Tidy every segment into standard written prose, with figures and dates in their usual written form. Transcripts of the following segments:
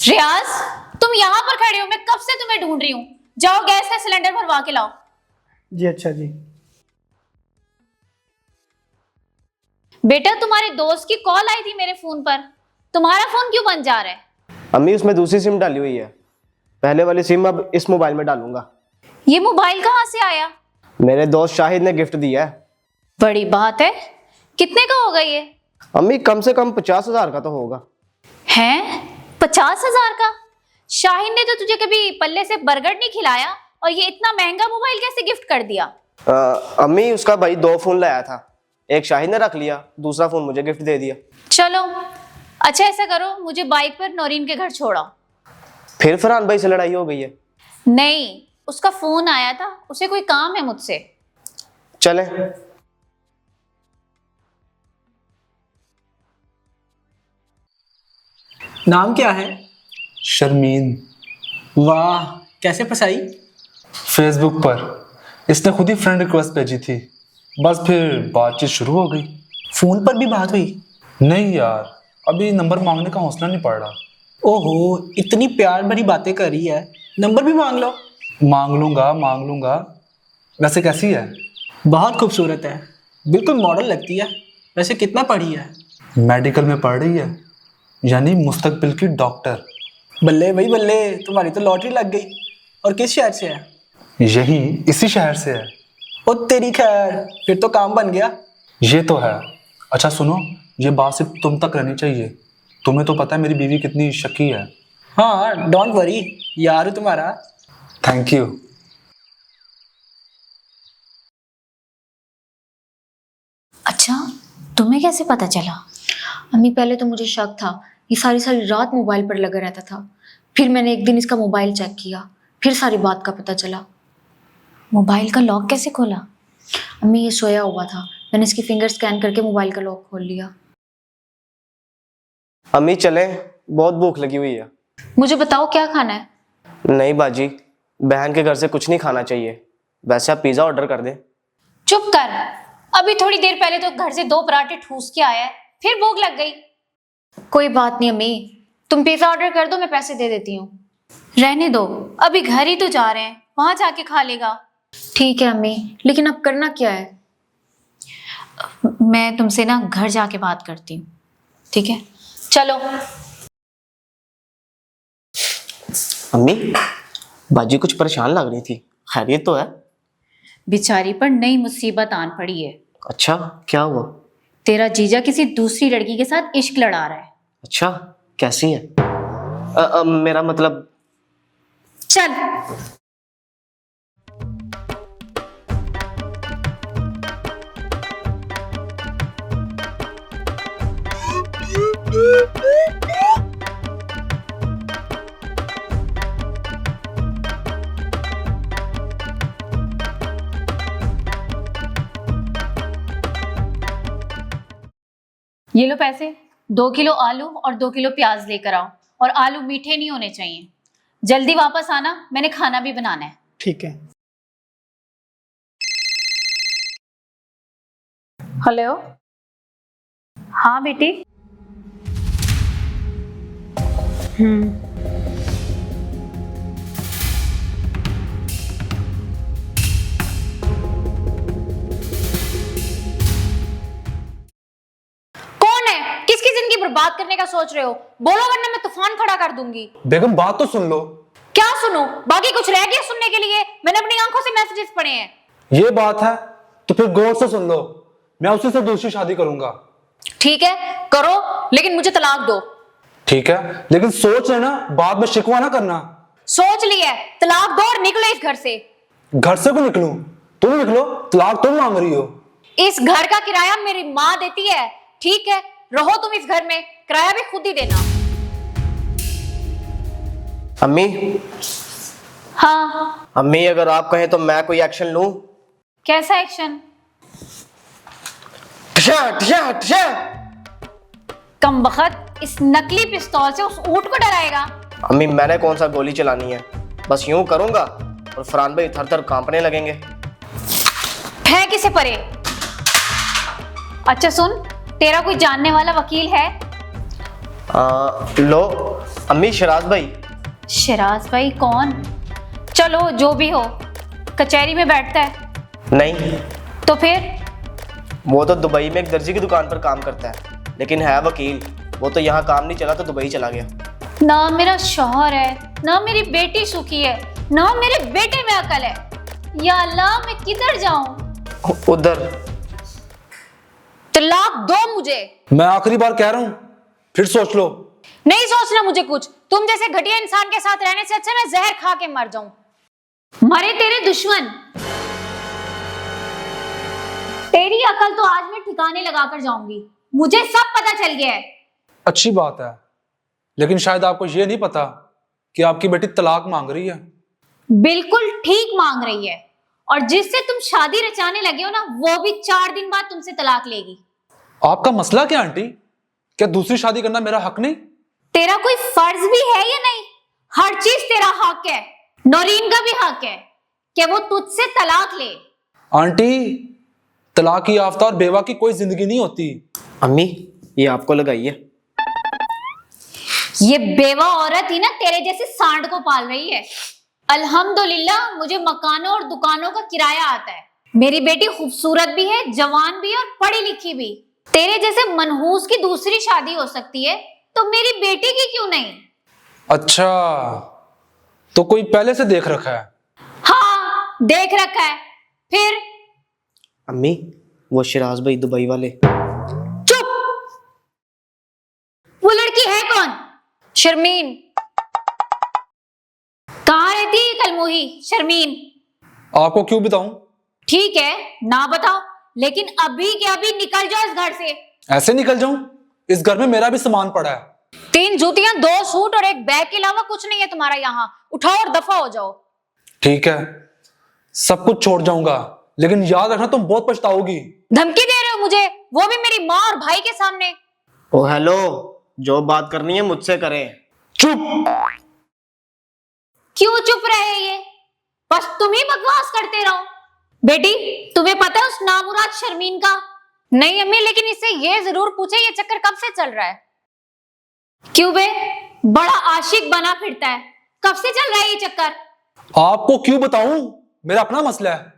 रियाज, तुम यहाँ पर खड़े हो, मैं कब से तुम्हें ढूंढ रही हूँ। जाओ गैस का सिलेंडर भरवा के लाओ। जी अच्छा जी। बेटा, तुम्हारे दोस्त की कॉल आई थी मेरे फोन पर, तुम्हारा फोन क्यों बंद जा रहा है? अम्मी उसमें दूसरी सिम डाली हुई है, पहले वाली सिम अब इस मोबाइल में डालूंगा। ये मोबाइल कहाँ से आया? मेरे दोस्त शाहिद ने गिफ्ट दिया है। बड़ी बात है। कितने का होगा ये? अम्मी कम से कम 50,000 का तो होगा। हैं? 50,000 का? शाहिद ने तो तुझे कभी पल्ले से बर्गर नहीं खिलाया और ये इतना महंगा मोबाइल कैसे गिफ्ट कर दिया? अम्मी उसका भाई 2 फोन लाया था, एक शाहिद ने रख लिया, दूसरा फोन मुझे गिफ्ट दे दिया। चलो अच्छा, ऐसा करो, मुझे बाइक पर नौरीन के घर छोड़ो। फिर फरहान भाई से लड़ाई हो गई है? नहीं, उसका फोन आया था, उसे कोई काम है मुझसे। चले। नाम क्या है? शर्मीन। वाह, कैसे फंसाई? फेसबुक पर इसने खुद ही फ्रेंड रिक्वेस्ट भेजी थी, बस फिर बातचीत शुरू हो गई। फोन पर भी बात हुई? नहीं यार, अभी नंबर मांगने का हौसला नहीं पड़ रहा। ओहो, इतनी प्यार भरी बातें कर रही है, नंबर भी मांग लो। मांग लूंगा। वैसे कैसी है? बहुत खूबसूरत है, बिल्कुल मॉडल लगती है। वैसे कितना पढ़ी है? मेडिकल में पढ़ रही है, यानी मुस्तकबिल की डॉक्टर। बल्ले भाई बल्ले, तुम्हारी तो लॉटरी लग गई। और किस शहर से है? यही इसी शहर से है। ओ तेरी खैर, फिर तो काम बन गया। ये तो है। अच्छा सुनो, ये बात सिर्फ तुम तक रहनी चाहिए। तुम्हें तो पता है मेरी बीवी कितनी शकी है। हाँ डोंट वरी, यार हूं तुम्हारा। Thank you. अच्छा, तुम्हें कैसे पता चला? अम्मी, पहले तो मुझे शक था, ये सारी सारी रात मोबाइल पर लगा रहता था। फिर मैंने एक दिन इसका मोबाइल चेक किया, फिर सारी बात का पता चला। मोबाइल का लॉक कैसे खोला? अम्मी, ये सोया हुआ था, मैंने इसकी फिंगर स्कैन करके मोबाइल का लॉक खोल लिया। अम्मी चले, बहुत भूख लगी हुई है। मुझे बताओ क्या खाना है? नहीं बाजी, बहन के घर से कुछ नहीं खाना चाहिए। वैसे आप पिज्जा ऑर्डर कर दें। चुप कर, अभी थोड़ी देर पहले तो घर से 2 पराठे ठूस के आया है, फिर भूख लग गई। कोई बात नहीं अम्मी, तुम पिज्जा ऑर्डर कर दो, मैं पैसे दे देती हूँ। रहने दो, अभी घर ही तो जा रहे हैं, वहां जाके खा लेगा। ठीक है अम्मी, लेकिन अब करना क्या है? मैं तुमसे ना घर जाके बात करती हूँ, ठीक है? चलो। अम्मी, बाजी कुछ परेशान लग रही थी, खैरियत तो है? बेचारी पर नई मुसीबत आन पड़ी है। अच्छा, क्या हुआ? तेरा जीजा किसी दूसरी लड़की के साथ इश्क लड़ा रहा है। अच्छा, कैसी है? मेरा मतलब। चल। ये लो पैसे, 2 किलो आलू और 2 किलो प्याज लेकर आओ, और आलू मीठे नहीं होने चाहिए। जल्दी वापस आना, मैंने खाना भी बनाना है। ठीक है। हेलो। हाँ बेटी। कौन है? किसकी जिंदगी बर्बाद करने का सोच रहे हो? बोलो वरना मैं तूफान खड़ा कर दूंगी। बेगम बात तो सुन लो। क्या सुनो? बाकी कुछ रह गया सुनने के लिए? मैंने अपनी आंखों से मैसेजेस पढ़े हैं। ये बात है तो फिर गौर से सुन लो, मैं उसी से दूसरी शादी करूंगा। ठीक है करो, लेकिन मुझे तलाक दो। ठीक है, लेकिन सोच लेना, बाद में शिकवा ना करना। सोच लिया, तलाक दो और निकलो इस घर से। घर से क्यों निकलूं? तुम निकलो, तलाक तुम मांग रही हो। इस घर का किराया मेरी माँ देती है। ठीक है, रहो तुम इस घर में, किराया भी खुद ही देना। अम्मी, हाँ, अम्मी अगर आप कहें तो मैं कोई एक्शन लूं? कैसा एक्शन? ठशा, ठशा, ठशा। कमबख्त इस नकली पिस्तौल से उस ऊंट को डराएगा? अम्मी मैंने कौन सा गोली चलानी है, बस यूं करूंगा और फरहान भाई थर थर कांपने लगेंगे। फेंक इसे परे। अच्छा सुन, तेरा कोई जानने वाला वकील है? लो अम्मी, शराज भाई। शिराज भाई कौन? चलो जो भी हो, कचहरी में बैठता है? नहीं, तो फिर? वो तो दुबई में एक दर्जी की दुकान पर काम करता है, लेकिन है वकील। वो तो यहाँ काम नहीं चला तो दुबई चला गया। ना मेरा शौहर है, ना मेरी बेटी सुखी है, ना मेरे बेटे में अकल है। या अल्लाह, मैं किधर जाऊं? उधर। तलाक दो मुझे। मैं आखिरी बार कह रहा हूं, फिर सोच लो। नहीं सोचना मुझे कुछ। तुम जैसे घटिया इंसान के साथ रहने से अच्छा मैं जहर खा के मर जाऊं। मरे तेरे दुश्मन। तेरी अकल तो आज मैं ठिकाने लगाकर जाऊंगी। मुझे सब पता चल गया है। अच्छी बात है, लेकिन शायद आपको ये नहीं पता कि आपकी बेटी तलाक मांग रही है। बिल्कुल ठीक मांग रही है, और जिससे तुम शादी रचाने लगे हो ना, वो भी 4 दिन बाद तुमसे तलाक लेगी। आपका मसला क्या आंटी? क्या दूसरी शादी करना मेरा हक नहीं? तेरा कोई फर्ज भी है या नहीं? हर चीज तेरा हक है। नौरीन का भी हक है कि वो तुझसे तलाक ले। आंटी, तलाक याफ्ता और बेवा की कोई जिंदगी नहीं होती। अम्मी ये आपको लगाइए। ये बेवा औरत ही ना तेरे जैसे सांड को पाल रही है। अल्हम्दुलिल्लाह मुझे मकानों और दुकानों का किराया आता है। मेरी बेटी खूबसूरत भी है, जवान भी है और पढ़ी लिखी भी। तेरे जैसे मनहूस की दूसरी शादी हो सकती है, तो मेरी बेटी की क्यों नहीं? अच्छा, तो कोई पहले से देख रखा है? हाँ, देख रखा है। फिर? अम्मी वो शराज भाई दुबई वाले। चुप! वो लड़की है कौन? शर्मीन। कहाँ रहती है कलमोही शर्मीन? आपको क्यों बताऊं? ठीक है, ना बताओ, लेकिन अभी के अभी निकल जाओ इस घर से। ऐसे निकल जाऊं? इस घर में मेरा भी सामान पड़ा है। 3 जूतियां, 2 सूट और एक बैग के अलावा कुछ नहीं है तुम्हारा यहाँ। उठाओ और दफा हो जाओ। ठीक है, सब कुछ छोड़ जाऊंगा, लेकिन याद रखना तुम बहुत पछताओगी। धमकी दे रहे हो मुझे, वो भी मेरी माँ और भाई के सामने। ओ हेलो, जो बात करनी है मुझसे करें। चुप! क्यों चुप रहे ये? बस तुम ही बकवास करते रहो। बेटी, तुम्हें पता है उस नामुराद शर्मीन का? नहीं अम्मी, लेकिन इससे ये जरूर पूछे ये चक्कर कब से चल रहा है। क्यों बे? बड़ा आशिक बना फिरता है। कब से चल रहा है ये चक्कर? आपको क्यों बताऊं? मेरा अपना मसला है।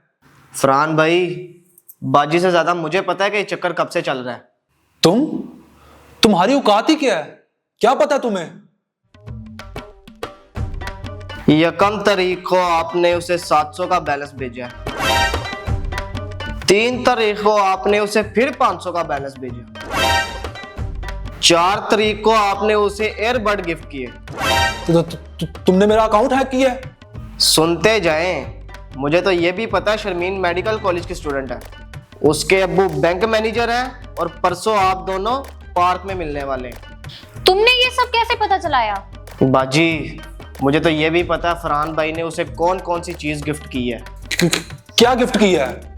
फरहान भाई, बाजी से ज्यादा मुझे पता है कि ये चक्कर कब से चल रहा है। तुम्हारी औकात ही क्या है? क्या पता तुम्हें? यकम तारीख को आपने उसे 700 का बैलेंस भेजा है। 3 तारीख को आपने उसे फिर 500 का बैलेंस भेजा। 4 तारीख को आपने उसे एयरबड गिफ्ट किए। तुमने मेरा अकाउंट हैक किया है? सुनते जाएं, मुझे तो ये भी पता है शर्मीन मेडिकल कॉलेज की स्टूडेंट है। उसके अब्बू बैंक मैनेजर हैं और परसों आप दोनों पार्क में मिलने वाले हैं। तुमने ये सब कैसे पता चलाया? बाजी, मुझे तो ये भी पता है फरहान भाई ने उसे कौन कौन सी चीज गिफ्ट की है। क्या गिफ्ट किया है?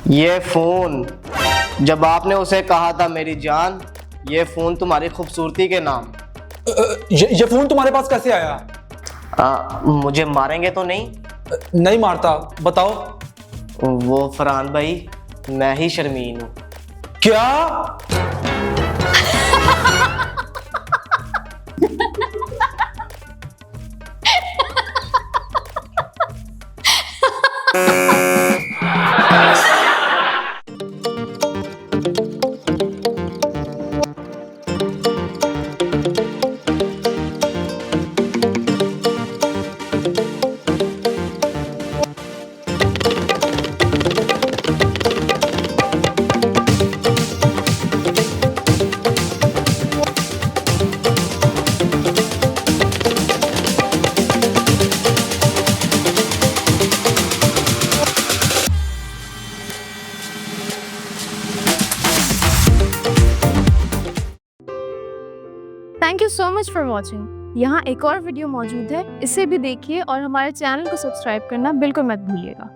ये फोन। जब आपने उसे कहा था मेरी जान, ये फोन तुम्हारी खूबसूरती के नाम। ये फोन तुम्हारे पास कैसे आया? मुझे मारेंगे तो नहीं? नहीं मारता, बताओ। वो फरहान भाई, मैं ही शर्मीन हूँ। क्या? Thank you so much for watching. यहाँ एक और वीडियो मौजूद है, इसे भी देखिए और हमारे चैनल को सब्सक्राइब करना बिल्कुल मत भूलिएगा।